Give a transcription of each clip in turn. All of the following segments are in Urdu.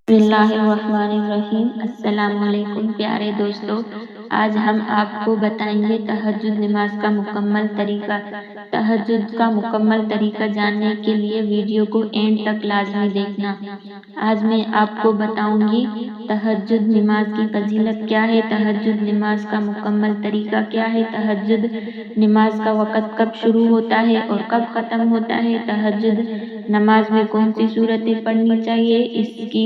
بسم اللہ الرحمن الرحیم۔ السلام علیکم پیارے دوستو، آج ہم آپ کو بتائیں گے تہجد نماز کا مکمل طریقہ۔ تہجد کا مکمل طریقہ جاننے کے لیے ویڈیو کو اینڈ تک لازمی دیکھنا۔ آج میں آپ کو بتاؤں گی تہجد نماز کی فضیلت کیا ہے، تہجد نماز کا مکمل طریقہ کیا ہے، تہجد نماز کا وقت کب شروع ہوتا ہے اور کب ختم ہوتا ہے، تہجد نماز میں کون سی صورتیں پڑھنی چاہیے، اس کی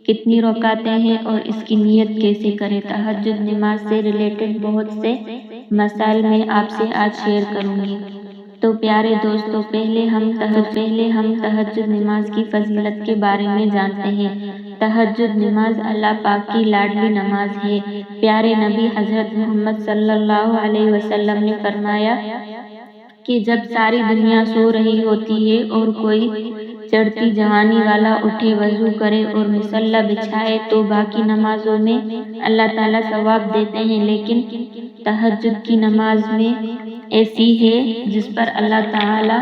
کتنی رکعتیں ہیں اور اس کی نیت کیسے کریں۔ تہجد نماز سے ریلیٹڈ بہت سے مسائل میں آپ سے آج شیئر کروں گی۔ تو پیارے دوستو، پہلے ہم تہجد نماز کی فضیلت کے بارے میں جانتے ہیں۔ تہجد نماز اللہ پاک کی لاڈلی نماز ہے۔ پیارے نبی حضرت محمد صلی اللہ علیہ وسلم نے فرمایا کہ جب ساری دنیا سو رہی ہوتی ہے اور کوئی چڑھتی جوانی والا اٹھے، وضو کرے اور مصلی بچھائے تو باقی نمازوں میں اللہ تعالیٰ ثواب دیتے ہیں، لیکن تہجد کی نماز میں ایسی ہے جس پر اللہ تعالیٰ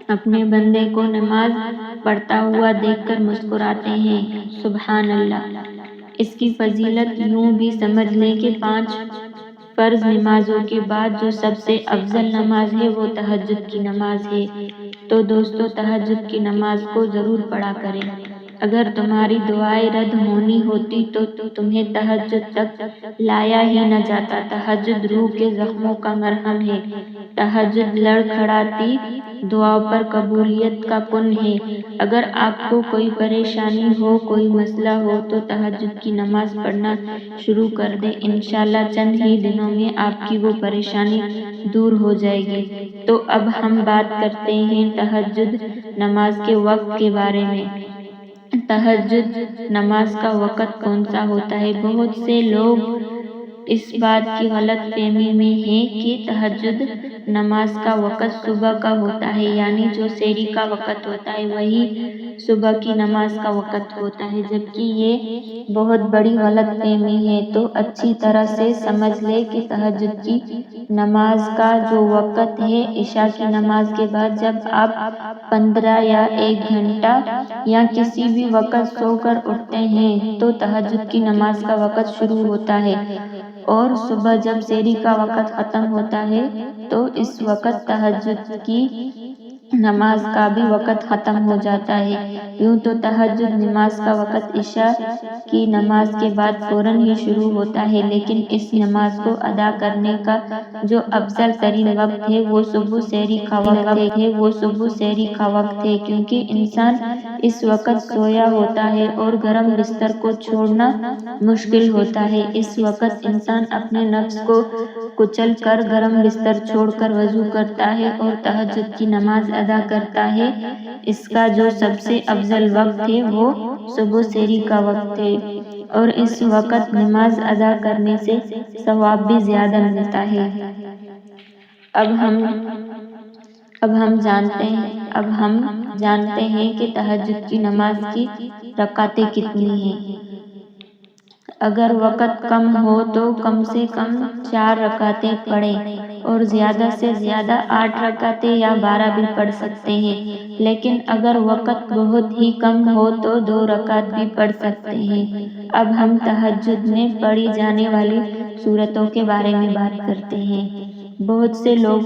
اپنے بندے کو نماز پڑھتا ہوا دیکھ کر مسکراتے ہیں۔ سبحان اللہ۔ اس کی فضیلت یوں بھی سمجھ لیں کہ 5 فرض نمازوں کے بعد جو سب سے افضل نماز ہے وہ تہجد کی نماز ہے۔ تو دوستو، تہجد کی نماز کو ضرور پڑھا کریں۔ اگر تمہاری دعائیں رد ہونی ہوتی تو تمہیں تہجد تک لایا ہی نہ جاتا۔ تہجد روح کے زخموں کا مرہم ہے۔ تہجد لڑکھڑاتی دعاؤں پر قبولیت کا کن ہے۔ اگر آپ کو کوئی پریشانی ہو، کوئی مسئلہ ہو تو تہجد کی نماز پڑھنا شروع کر دیں، انشاءاللہ چند ہی دنوں میں آپ کی وہ پریشانی دور ہو جائے گی۔ تو اب ہم بات کرتے ہیں تہجد نماز کے وقت کے بارے میں۔ تہجد نماز کا وقت کون سا ہوتا ہے؟ بہت سے لوگ اس بات کی غلط فہمی میں ہیں کہ تہجد نماز کا وقت صبح کا ہوتا ہے، یعنی جو سحری کا وقت ہوتا ہے وہی صبح کی نماز کا وقت ہوتا ہے، جبکہ یہ بہت بڑی غلط فہمی ہے۔ تو اچھی طرح سے سمجھ لیں کہ تہجد کی نماز کا جو وقت ہے، عشاء کی نماز کے بعد جب آپ 15 یا 1 گھنٹہ یا کسی بھی وقت سو کر اٹھتے ہیں تو تہجد کی نماز کا وقت شروع ہوتا ہے، اور صبح جب سحری کا وقت ختم ہوتا ہے تو اس وقت تہجد کی نماز کا بھی وقت ختم ہو جاتا ہے۔ یوں تو تہجد نماز کا وقت عشاء کی نماز کے بعد فوراً ہی شروع ہوتا ہے، لیکن اس نماز کو ادا کرنے کا جو افضل ترین وقت ہے وہ صبح سحری کا وقت ہے، کیونکہ انسان اس وقت سویا ہوتا ہے اور گرم بستر کو چھوڑنا مشکل ہوتا ہے۔ اس وقت انسان اپنے نفس کو کچل کر گرم بستر چھوڑ کر وضو کرتا ہے اور تہجد کی نماز ادا کرتا ہے۔ اس کا جو سب سے افضل وقت ہے وہ صبح سحری کا وقت ہے، اور اس وقت نماز ادا کرنے سے ثواب بھی زیادہ ملتا ہے۔ اب ہم جانتے ہیں کہ تہجد کی نماز کی رکعتیں کتنی ہیں۔ اگر وقت کم ہو تو کم سے کم 4 رکعتیں پڑھیں، اور زیادہ سے زیادہ 8 رکعتیں یا 12 بھی پڑھ سکتے ہیں، لیکن اگر وقت بہت ہی کم ہو تو 2 رکعت بھی پڑھ سکتے ہیں۔ اب ہم تہجد میں پڑھی جانے والی سورتوں کے بارے میں بات کرتے ہیں۔ بہت سے لوگ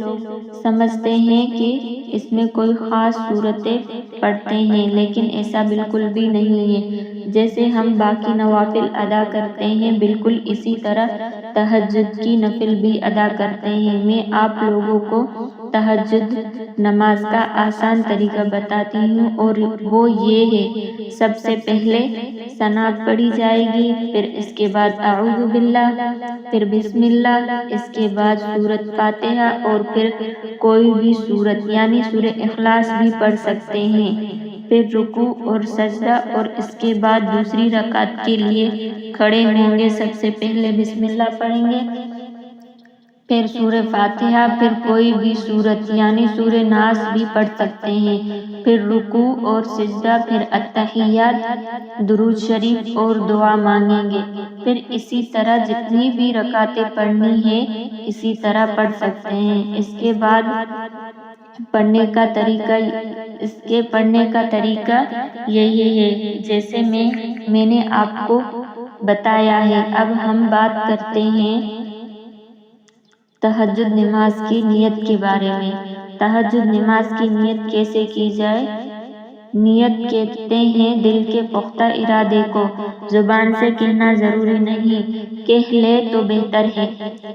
سمجھتے ہیں کہ اس میں کوئی خاص سورتیں پڑھتے ہیں، لیکن ایسا بالکل بھی نہیں ہے۔ جیسے ہم باقی نوافل ادا کرتے ہیں، بالکل اسی طرح تہجد کی نفل بھی ادا کرتے ہیں۔ میں آپ لوگوں کو تہجد نماز کا آسان طریقہ بتاتی ہوں، اور وہ یہ ہے: سب سے پہلے ثنا پڑھی جائے گی، پھر اس کے بعد اعوذ باللہ، پھر بسم اللہ، اس کے بعد سورۃ فاتحہ، اور پھر کوئی بھی سورت یعنی سورہ اخلاص بھی پڑھ سکتے ہیں، پھر رکوع اور سجدہ، اور اس کے بعد دوسری رکعت کے لیے کھڑے ہوں گے۔ سب سے پہلے بسم اللہ پڑھیں گے، پھر سورہ فاتحہ، پھر کوئی بھی سورت یعنی سورہ ناس بھی پڑھ سکتے ہیں، پھر رکوع اور سجدہ، پھر اتحیات، درود شریف اور دعا مانگیں گے۔ پھر اسی طرح جتنی بھی رکعتیں پڑھنی ہے اسی طرح پڑھ سکتے ہیں۔ اس کے بعد پڑھنے کا طریقہ اس کے پڑھنے کا طریقہ یہی ہے جیسے میں نے آپ کو بتایا ہے۔ اب ہم بات کرتے ہیں تہجد نماز کی نیت کے بارے میں۔ تہجد نماز کی نیت کیسے کی جائے؟ نیت کہتے ہیں دل کے پختہ ارادے کو۔ زبان سے کہنا ضروری نہیں، کہہ لے تو بہتر ہے،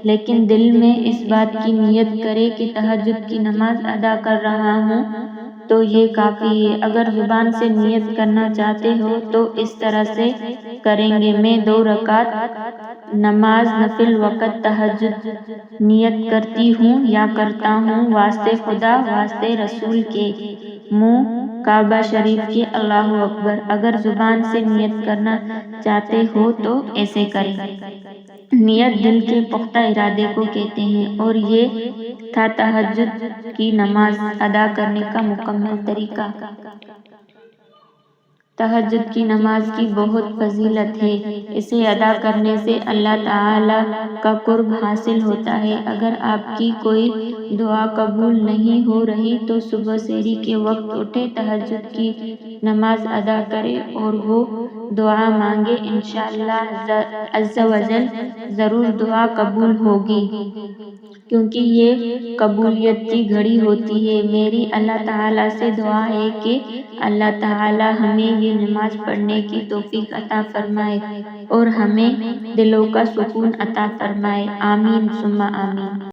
لیکن دل میں اس بات کی نیت کرے کہ تہجد کی نماز ادا کر رہا ہوں تو یہ کافی ہے۔ اگر زبان سے نیت کرنا چاہتے ہو تو اس طرح سے کریں گے: میں 2 رکعت نماز نفل وقت تہجد نیت کرتی ہوں یا کرتا ہوں واسطے خدا، واسطے رسول کے، منہ کعبہ شریف کے، اللہ اکبر۔ اگر زبان سے نیت کرنا چاہتے ہو تو ایسے کریں۔ نیت دل کے پختہ ارادے کو کہتے ہیں، اور یہ تھا تہجد کی نماز ادا کرنے کا مکمل طریقہ۔ تہجد کی نماز کی بہت فضیلت ہے۔ اسے ادا کرنے سے اللہ تعالیٰ کا قرب حاصل ہوتا ہے۔ اگر آپ کی کوئی دعا قبول نہیں ہو رہی تو صبح سحری کے وقت اٹھیں، تہجد کی نماز ادا کریں اور وہ دعا مانگیں، انشاءاللہ عز و جل ضرور دعا قبول ہوگی، کیونکہ یہ قبولیت کی گھڑی ہوتی ہے۔ میری اللہ تعالیٰ سے دعا ہے کہ اللہ تعالیٰ ہمیں یہ نماز پڑھنے کی توفیق عطا فرمائے اور ہمیں دلوں کا سکون عطا فرمائے، آمین ثم آمین۔